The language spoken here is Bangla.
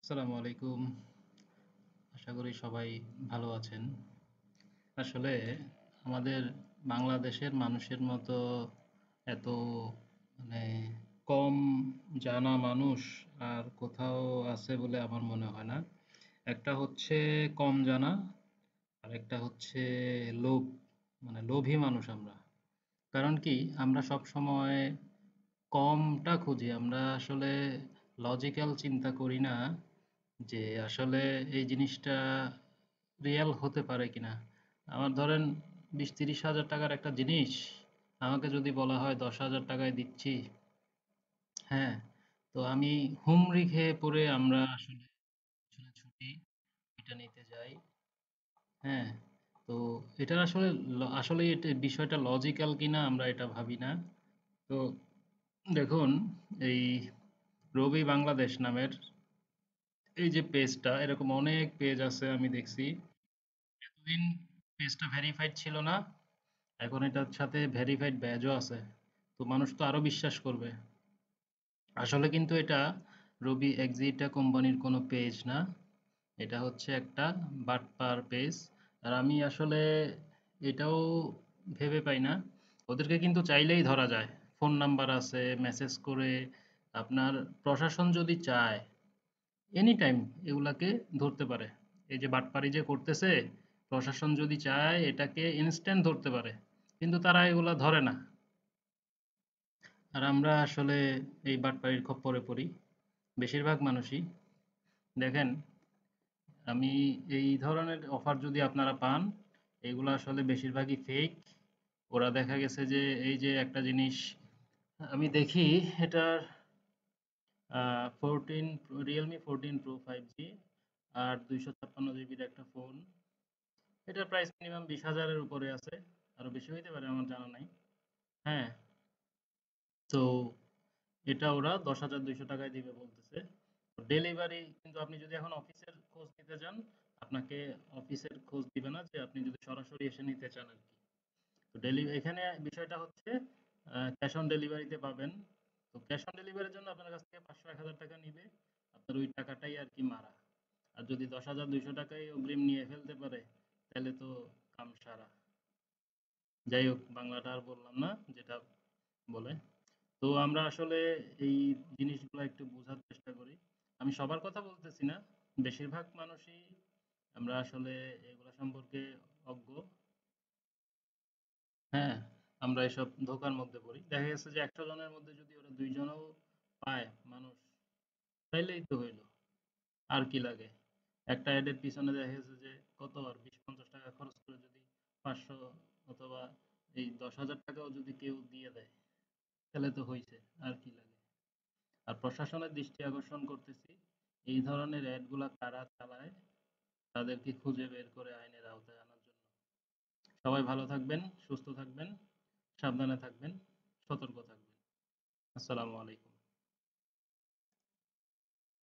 আসসালামু আলাইকুম। আশা করি সবাই ভালো আছেন। আসলে আমাদের বাংলাদেশের মানুষের মতো এত মানে কম জানা মানুষ আর কোথাও আছে বলে আমার মনে হয় না। একটা হচ্ছে কম জানা, আর একটা হচ্ছে লোভ, লোভী মানুষ আমরা। কারণ কি আমরা সব সময় কমটা খুঁজি। আমরা আসলে লজিক্যাল চিন্তা করি না যে আসলে এই জিনিসটা রিয়েল হতে পারে কিনা। আমার ধরেন ২০-৩০ হাজার টাকার একটা জিনিস আমাকে যদি বলা হয় ১০,০০০ টাকায় দিচ্ছি, হ্যাঁ, তো আমি হুমড়ি খেয়ে পড়ে আমরা আসলে পিছনে ছুটি, এটা নিতে যাই। হ্যাঁ, তো এটার আসলে আসলে এটা বিষয়টা লজিক্যাল কিনা আমরা এটা ভাবি না। তো দেখুন, এই রবি বাংলাদেশ নামের এই যে পেজটা, এরকম অনেক পেজ আছে আমি দেখছি। এতদিন পেজটা ভেরিফাইড ছিল না, এখন এটার সাথে ভেরিফাইড ব্যাজও আছে। তো মানুষ তো আরো বিশ্বাস করবে। আসলে কিন্তু এটা রবি এক্সিটা কোম্পানির কোনো পেজ না, এটা হচ্ছে একটা বাটপার পেজ। আর আমি আসলে এটাও ভেবে পাই না, ওদেরকে কিন্তু চাইলেই ধরা যায়। ফোন নাম্বার আছে, মেসেজ করে আপনার প্রশাসন যদি চায় এনি টাইম এগুলাকে ধরতে পারে। এই যে বাটপারি যে করতেছে, প্রশাসন যদি চায় এটাকে ইনস্ট্যান্ট ধরতে পারে, কিন্তু তারা এগুলা ধরে না। আর আমরা আসলে এই বাটপারির খপ্পরে পড়ি বেশিরভাগ মানুষই। দেখেন, আমি এই ধরনের অফার যদি আপনারা পান, এগুলো আসলে বেশিরভাগই ফেক। ওরা দেখা গেছে যে এই যে একটা জিনিস আমি দেখি, এটার 14 রিয়েলমি 14 প্রো 5G আর 256 জিবির একটা ফোন। এটার প্রাইস মিনিমাম 20,000-এর উপরে আছে, আরো বেশি হইতে পারে, আমার জানা নাই। হ্যাঁ, তো এটা ওরা 10,200 টাকায় দিবে বলতেছে। ডেলিভারি কিন্তু আপনি যদি এখন অফিসের খোঁজ নিতে যান, আপনাকে অফিসের খোঁজ দিবে না, যে আপনি যদি সরাসরি এসে নিতে চান আর কি। তো এখানে বিষয়টা হচ্ছে ক্যাশ অন ডেলিভারিতে পাবেন। তো ক্যাশ অন ডেলিভারির জন্য আপনার কাছ থেকে 500-1,000 টাকা নিবে, আপনার ওই টাকাটাই আর কি মারা। আর যদি 10,200 টাকায় অগ্রিম নিয়ে ফেলতে পারে, তাহলে তো কাম সারা। যাই হোক, বাংলাটা আর বললাম না, যেটা বলে। তো আমরা আসলে এই জিনিসগুলো একটু বোঝার চেষ্টা করি। আমি সবার কথা বলতেছি না, বেশিরভাগ মানুষই আমরা আসলে এগুলা সম্পর্কে অজ্ঞ। হ্যাঁ, আমরা এসব ধোঁকার মধ্যে পড়ি। দেখা গেছে যে ১০০ জনের মধ্যে যদি ওরা ২ জনও পায় মানুষ, তাইলেই তো হইল। আর কি লাগে? একটা এডের পিছনে দেখা গেছে যে কত আর ২০-৫০ টাকা খরচ করে যদি ৫০০ অথবা এই ১০,০০০ টাকাও যদি কেউ দিয়ে দেয়, তাহলে তো হইছে। আর কি লাগে? আর প্রশাসনের দৃষ্টি আকর্ষণ করতেছি, এই ধরনের অ্যাড গুলা কারা চালায় তাদেরকে খুঁজে বের করে আইনের আওতায় আনার জন্য। সবাই ভালো থাকবেন, সুস্থ থাকবেন, সাবধানে থাকবেন, সতর্ক থাকবেন। আসসালামু আলাইকুম।